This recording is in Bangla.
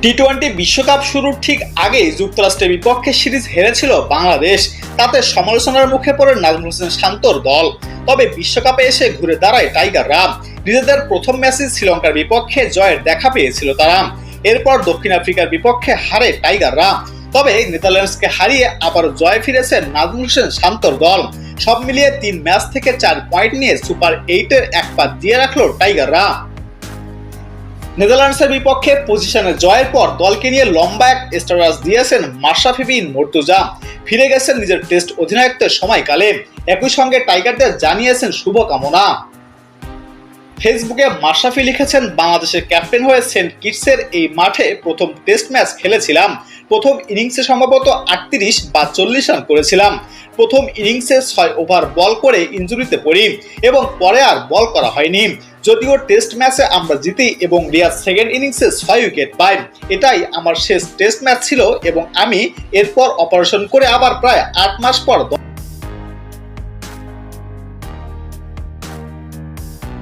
টি-20 বিশ্বকাপ শুরুর ঠিক আগেই যুক্তরাষ্ট্রের বিপক্ষে সিরিজ হেরেছিল বাংলাদেশ। তাতে সমালোচনার মুখে পড়ে নাজমুল হোসেন শান্তর দল। তবে বিশ্বকাপে এসে ঘুরে দাঁড়ায় টাইগাররা। নিজেদের প্রথম ম্যাচে শ্রীলঙ্কার বিপক্ষে জয়ের দেখা পেয়েছিল তারা। এরপর দক্ষিণ আফ্রিকার বিপক্ষে হারে টাইগাররা। তবে নেদারল্যান্ডসকে হারিয়ে আবারও জয় ফিরেছে নাজমুল হোসেন শান্তর দল। সব মিলিয়ে 3 ম্যাচ থেকে 4 পয়েন্ট নিয়ে সুপার 8-এর এক পা দিয়ে রাখলো টাইগাররা। নেদারল্যান্ডসের বিপক্ষে পজিশনে জয়ের পর দলকে নিয়ে লম্বা এক স্ট্যাটাস দিয়েছেন মাশরাফি বিন মুর্তজা। ফিরে গেছেন নিজের টেস্ট অধিনায়কত্বের সময়কালে। একই সঙ্গে টাইগারদের জানিয়েছেন শুভকামনা। ফেসবুকে মাশরাফি লিখেছেন, বাংলাদেশের ক্যাপ্টেন হয়ে সেন্ট কিটসের এই মাঠে প্রথম টেস্ট ম্যাচ খেলেছিলাম। প্রথম ইনিংসে সম্ভবত 38 বা 40 রান করেছিলাম। প্রথম ইনিংসে 6 ওভার বল করে ইনজুরিতে পড়ি এবং পরে আর বল করা হয়নি। যদিও টেস্ট ম্যাচে আমরা জিতি এবং রিয়াজ সেকেন্ড ইনিংসে 6 উইকেট পায়। এটাই আমার শেষ টেস্ট ম্যাচ ছিল এবং আমি এরপর অপারেশন করে আবার প্রায় 8 মাস পর